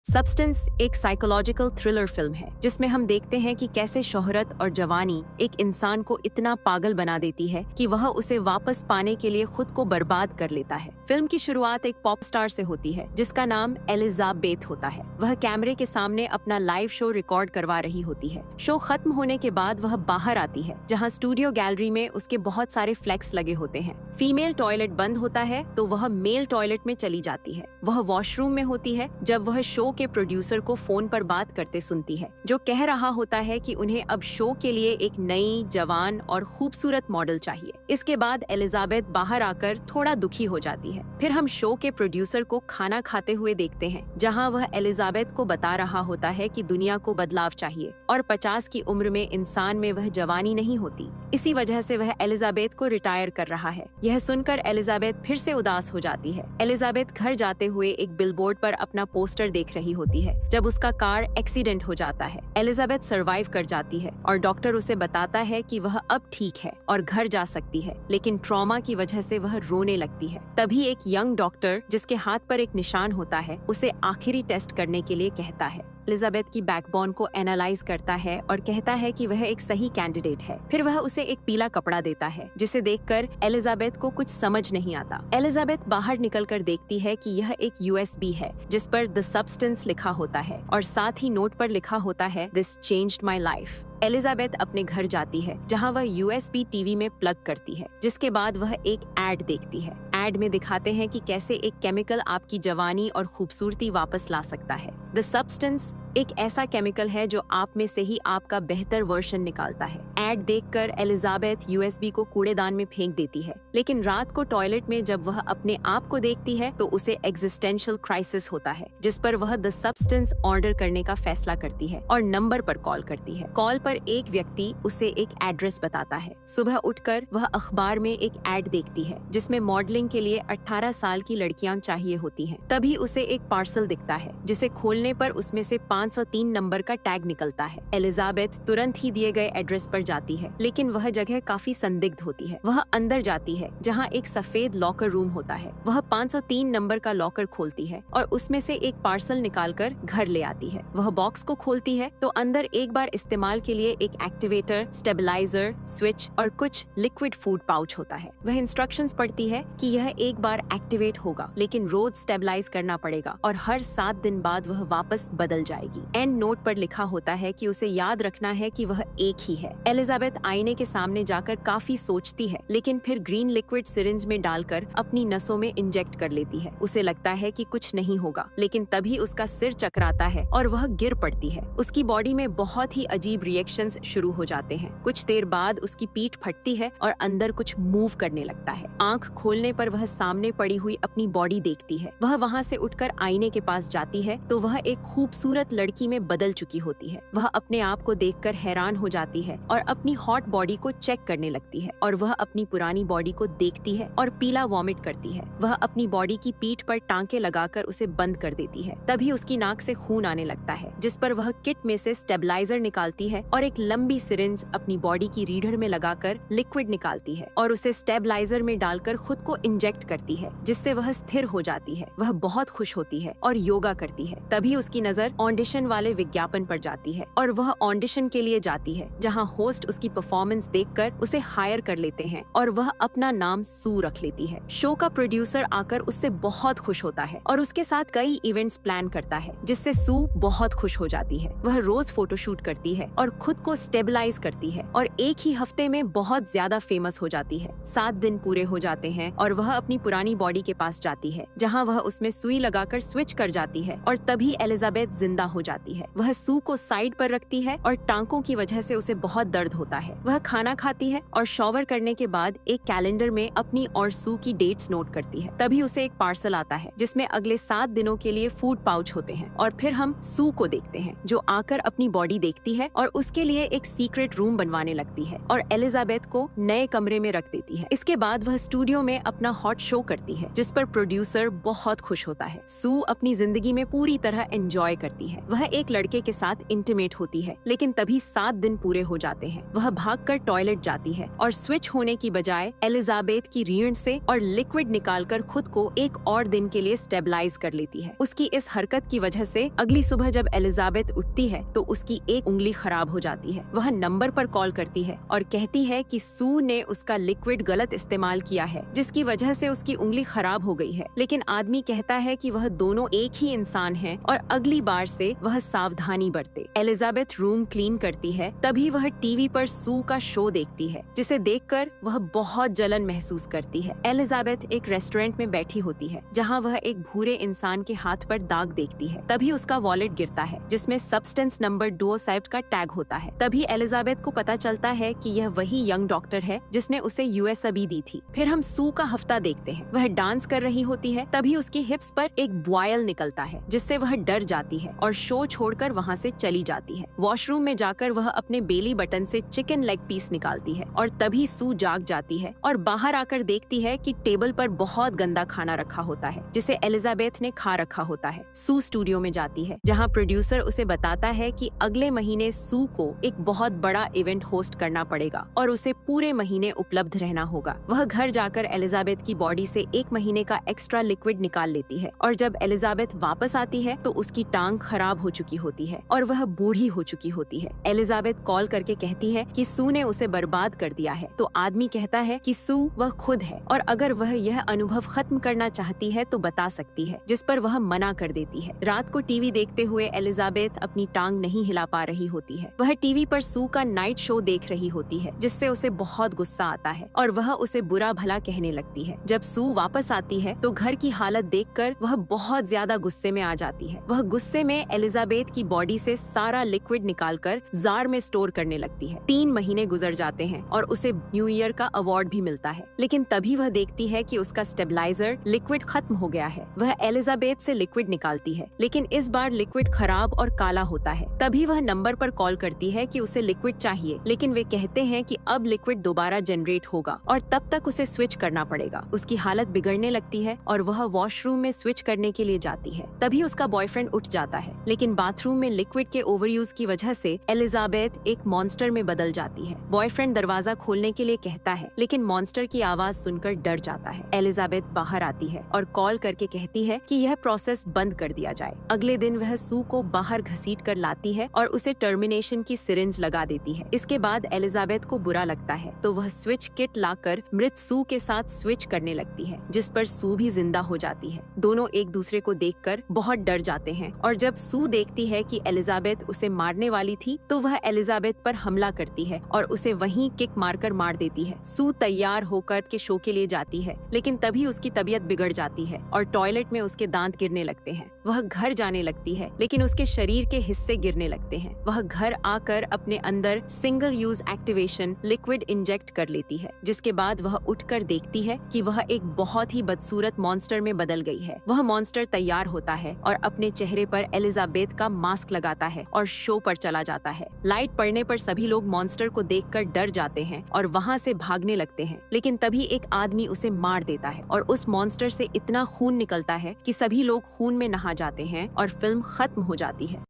Substance एक psychological thriller film है जिसमें हम देखते हैं कि कैसे शोहरत और जवानी एक इंसान को इतना पागल बना देती है कि वह उसे वापस पाने के लिए खुद को बर्बाद कर लेता है। फिल्म की शुरुआत एक पॉप स्टार से होती है जिसका नाम एलिजाबेथ होता है। वह कैमरे के सामने अपना लाइव शो रिकॉर्ड करवा रही होती है। शो खत्म होने के बाद वह बाहर आती है जहाँ स्टूडियो गैलरी में उसके बहुत सारे फ्लेक्स लगे होते हैं। फीमेल टॉयलेट बंद होता है तो वह मेल टॉयलेट में चली जाती है। वह वॉशरूम में होती है जब वह शो के प्रोड्यूसर को फोन पर बात करते सुनती है जो कह रहा होता है कि उन्हें अब शो के लिए एक नई, जवान और खूबसूरत मॉडल चाहिए। इसके बाद एलिजाबेथ बाहर आकर थोड़ा दुखी हो जाती है। फिर हम शो के प्रोड्यूसर को खाना खाते हुए देखते हैं जहां वह एलिजाबेथ को बता रहा होता है कि दुनिया को बदलाव चाहिए और 50 की उम्र में इंसान में वह जवानी नहीं होती। इसी वजह से वह एलिजाबेथ को रिटायर कर रहा है। यह सुनकर एलिजाबेथ फिर से उदास हो जाती है। एलिजाबेथ घर जाते हुए एक बिलबोर्ड पर अपना पोस्टर देख रही होती है जब उसका कार एक्सीडेंट हो जाता है। एलिजाबेथ सरवाइव कर जाती है और डॉक्टर उसे बताता है कि वह अब ठीक है और घर जा सकती है, लेकिन ट्रॉमा की वजह से वह रोने लगती है। तभी एक यंग डॉक्टर जिसके हाथ पर एक निशान होता है उसे आखिरी टेस्ट करने के लिए कहता है। एलिजाबेथ की बैकबोन को एनालाइज करता है और कहता है कि वह एक सही कैंडिडेट है। फिर वह उसे एक पीला कपड़ा देता है जिसे देखकर एलिजाबेथ को कुछ समझ नहीं आता। एलिजाबेथ बाहर निकलकर देखती है कि यह एक यूएसबी है जिस पर द सब्सटेंस लिखा होता है और साथ ही नोट पर लिखा होता है this changed my life. Elizabeth अपने घर जाती है जहां वह यूएसबी टीवी में प्लग करती है, जिसके बाद वह एक एड देखती है। एड में दिखाते हैं कि कैसे एक केमिकल आपकी जवानी और खूबसूरती वापस ला सकता है। द सब्सटेंस एक ऐसा केमिकल है जो आप में से ही आपका बेहतर वर्जन निकालता है। एड देखकर एलिजाबेथ यूएसबी को कूड़ेदान में फेंक देती है, लेकिन रात को टॉयलेट में जब वह अपने आप को देखती है तो उसे एग्जिस्टेंशियल क्राइसिस होता है, जिस पर वह द सब्सटेंस ऑर्डर करने का फैसला करती है और नंबर पर कॉल करती है। कॉल पर एक व्यक्ति उसे एक एड्रेस बताता है। सुबह उठकर वह अखबार में एक एड देखती है जिसमें मॉडलिंग के लिए 18 साल की लड़कियां चाहिए होती हैं। तभी उसे एक पार्सल दिखता है जिसे खोलने पर उसमें से 503 नंबर का टैग निकलता है। एलिजाबेथ तुरंत ही दिए गए एड्रेस पर जाती है, लेकिन वह जगह काफी संदिग्ध होती है। वह अंदर जाती है जहां एक सफेद लॉकर रूम होता है। वह 503 नंबर का लॉकर खोलती है और उसमें से एक पार्सल निकालकर घर ले आती है। वह बॉक्स को खोलती है तो अंदर एक बार इस्तेमाल के लिए एक एक्टिवेटर, स्टेबलाइजर, स्विच और कुछ लिक्विड फूड पाउच होता है। वह इंस्ट्रक्शंस पढ़ती है कि यह एक बार एक्टिवेट होगा, लेकिन रोज स्टेबलाइज करना पड़ेगा और हर 7 दिन बाद वह वापस बदल जाएगी। एंड नोट पर लिखा होता है कि उसे याद रखना है कि वह एक ही है। एलिजाबेथ आईने के सामने जाकर काफी सोचती है, लेकिन फिर ग्रीन लिक्विड सिरिंज में डालकर अपनी नसों में इंजेक्ट कर लेती है। उसे लगता है कि कुछ नहीं होगा, लेकिन तभी उसका सिर चकराता है और वह गिर पड़ती है। उसकी बॉडी में बहुत ही अजीब रिएक्शंस शुरू हो जाते हैं। कुछ देर बाद उसकी पीठ फटती है और अंदर कुछ मूव करने लगता है। आंख खोलने पर वह सामने पड़ी हुई अपनी बॉडी देखती है। वह वहां से उठकर आईने के पास जाती है तो वह एक खूबसूरत लड़की में बदल चुकी होती है। वह अपने आप को देखकर हैरान हो जाती है और अपनी हॉट बॉडी को चेक करने लगती है और वह अपनी पुरानी बॉडी को देखती है और पीला वॉमिट करती है। वह अपनी बॉडी की पीठ पर टांके लगाकर उसे बंद कर देती है। तभी उसकी नाक से खून आने लगता है, जिस पर वह किट में से स्टेबलाइजर निकालती है और एक लंबी सिरिंज अपनी बॉडी की रीढ़ में लगाकर लिक्विड निकालती है और उसे स्टेबलाइजर में डालकर खुद को इंजेक्ट करती है, जिससे वह स्थिर हो जाती है। वह बहुत खुश होती है और योगा करती है। तभी उसकी नजर ऑडिशन वाले विज्ञापन पर जाती है और वह ऑडिशन के लिए जाती है, जहां होस्ट उसकी परफॉर्मेंस देखकर उसे हायर कर लेते हैं और वह अपना नाम सू रख लेती है। शो का प्रोड्यूसर आकर उससे बहुत खुश होता है और उसके साथ कई इवेंट्स प्लान करता है, जिससे सू बहुत खुश हो जाती है। वह रोज फोटोशूट करती है और खुद को स्टेबलाइज करती है और एक ही हफ्ते में बहुत ज्यादा फेमस हो जाती है। 7 दिन पूरे हो जाते हैं और वह अपनी पुरानी बॉडी के पास जाती है, जहां वह उसमें सुई लगाकर स्विच कर जाती है और तभी एलिजाबेथ जिंदा हो जाती है। वह सू को साइड पर रखती है और टांकों की वजह से उसे बहुत दर्द होता है। वह खाना खाती है और शॉवर करने के बाद एक कैलेंडर में अपनी और सू की डेट्स नोट करती है। तभी उसे एक पार्सल आता है जिसमें अगले 7 दिनों के लिए फूड पाउच होते हैं और फिर हम सू को देखते हैं जो आकर अपनी बॉडी देखती है और उसके लिए एक सीक्रेट रूम बनवाने लगती है और एलिजाबेथ को नए कमरे में रख देती है। इसके बाद वह स्टूडियो में अपना हॉट शो करती है, जिस पर प्रोड्यूसर बहुत खुश होता है। सू अपनी जिंदगी में पूरी तरह एंजॉय करती है। वह एक लड़के के साथ इंटीमेट होती है, लेकिन तभी 7 दिन पूरे हो जाते हैं। वह भागकर टॉयलेट जाती है और स्विच होने की बजाय एलिजाबेथ की रीढ़ से और लिक्विड निकालकर खुद को एक और दिन के लिए स्टेबलाइज कर लेती है। उसकी इस हरकत की वजह से अगली सुबह जब एलिजाबेथ उठती है तो उसकी एक उंगली खराब हो जाती है। वह नंबर पर कॉल करती है और कहती है कि सू ने उसका लिक्विड गलत इस्तेमाल किया है, जिसकी वजह से उसकी उंगली खराब हो गई है। लेकिन आदमी कहता है कि वह दोनों एक ही इंसान हैं और अगली बार से वह सावधानी बरते। एलिजाबेथ रूम क्लीन करती है, तभी वह टीवी पर सू का शो देखती है, जिसे देखकर वह बहुत जलन महसूस करती है। एलिजाबेथ एक रेस्टोरेंट में बैठी होती है, जहां वह एक भूरे इंसान के हाथ पर दाग देखती है। तभी उसका वॉलेट गिरता है, जिसमें सब्सटेंस नंबर डुओसाइड का टैग होता है। तभी एलिजाबेथ को पता चलता है कि यह वही यंग डॉक्टर है जिसने उसे यूएसएबी दी थी। फिर हम सू का हफ्ता देखते हैं। वह डांस कर रही होती है, तभी उसकी हिप्स पर एक बॉयल निकलता है, जिससे वह डर जाती है और शो छोड़कर वहाँ से चली जाती है। वॉशरूम में जाकर वह अपने बेली बटन से चिकन लेग पीस निकालती है और तभी सू जाग जाती है और बाहर आकर देखती है कि टेबल पर बहुत गंदा खाना रखा होता है, जिसे एलिजाबेथ ने खा रखा होता है। सू स्टूडियो में जाती है, जहाँ प्रोड्यूसर उसे बताता है कि अगले महीने सू को एक बहुत बड़ा इवेंट होस्ट करना पड़ेगा और उसे पूरे महीने उपलब्ध रहना होगा। वह घर जाकर एलिजाबेथ की बॉडी से 1 महीने का एक्स्ट्रा लिक्विड निकाल लेती है और जब एलिजाबेथ वापस आती है तो उसकी टांग खराब हो चुकी होती है और वह बूढ़ी हो चुकी होती है। एलिजाबेथ कॉल करके कहती है कि सू ने उसे बर्बाद कर दिया है, तो आदमी कहता है कि सू वह खुद है और अगर वह यह अनुभव खत्म करना चाहती है तो बता सकती है, जिस पर वह मना कर देती है। रात को टीवी देखते हुए एलिजाबेथ अपनी टांग नहीं हिला पा रही होती है। वह टीवी पर सू का नाइट शो देख रही होती है, जिससे उसे बहुत गुस्सा आता है और वह उसे बुरा भला कहने लगती है। जब सू वापस आती है तो घर की हालत देखकर वह बहुत ज्यादा गुस्से में आ जाती है। वह गुस्से में एलिजाबेथ की बॉडी से सारा लिक्विड निकालकर जार में स्टोर करने लगती है। 3 महीने गुजर जाते हैं और उसे न्यू ईयर का अवार्ड भी मिलता है, लेकिन तभी वह देखती है कि उसका स्टेबलाइजर लिक्विड खत्म हो गया है। वह एलिजाबेथ से लिक्विड निकालती है, लेकिन इस बार लिक्विड खराब और काला होता है। तभी वह नंबर पर कॉल करती है कि उसे लिक्विड चाहिए, लेकिन वे कहते हैं कि अब लिक्विड दोबारा जनरेट होगा और तब तक उसे स्विच करना पड़ेगा। उसकी हालत बिगड़ने लगती है और वह वॉशरूम में स्विच करने के लिए जाती है। तभी उसका बॉयफ्रेंड उठ जाता है, लेकिन बाथरूम में लिक्विड के ओवरयूज की वजह से एलिजाबेथ एक मॉन्स्टर में बदल जाती है। बॉयफ्रेंड दरवाजा खोलने के लिए कहता है, लेकिन मॉन्स्टर की आवाज सुनकर डर जाता है। एलिजाबेथ बाहर आती है और कॉल करके कहती है कि यह प्रोसेस बंद कर दिया जाए। अगले दिन वह सू को बाहर घसीट कर लाती है और उसे टर्मिनेशन की सिरिंज लगा देती है। इसके बाद एलिजाबेथ को बुरा लगता है, तो वह स्विच किट लाकर मृत सू के साथ स्विच करने लगती है, जिस पर सू भी जिंदा हो जाती है। दोनों एक दूसरे को देखकर बहुत डर जाते हैं और जब सू देखती है कि एलिजाबेथ उसे मारने वाली थी, तो वह एलिजाबेथ पर हमला करती है और उसे वहीं किक मारकर मार देती है। सू तैयार होकर के शो के लिए जाती है, लेकिन तभी उसकी तबीयत बिगड़ जाती है और टॉयलेट में उसके दांत गिरने लगते हैं। वह घर जाने लगती है, लेकिन उसके शरीर के हिस्से गिरने लगते हैं। वह घर आकर अपने अंदर single use activation liquid inject कर लेती है, जिसके बाद वह उठकर देखती है कि वह एक बहुत ही बदसूरत मॉन्स्टर में बदल गई है। वह मॉन्स्टर तैयार होता है और अपने चेहरे पर एलिजाबेथ का मास्क लगाता है और शो पर चला जाता है। लाइट पड़ने पर सभी लोग मॉन्स्टर को देखकर डर जाते हैं और वहाँ से भागने लगते हैं, लेकिन तभी एक आदमी उसे मार देता है और उस मॉन्स्टर से इतना खून निकलता है कि सभी लोग खून में नहा जाते हैं और फिल्म खत्म हो जाती है।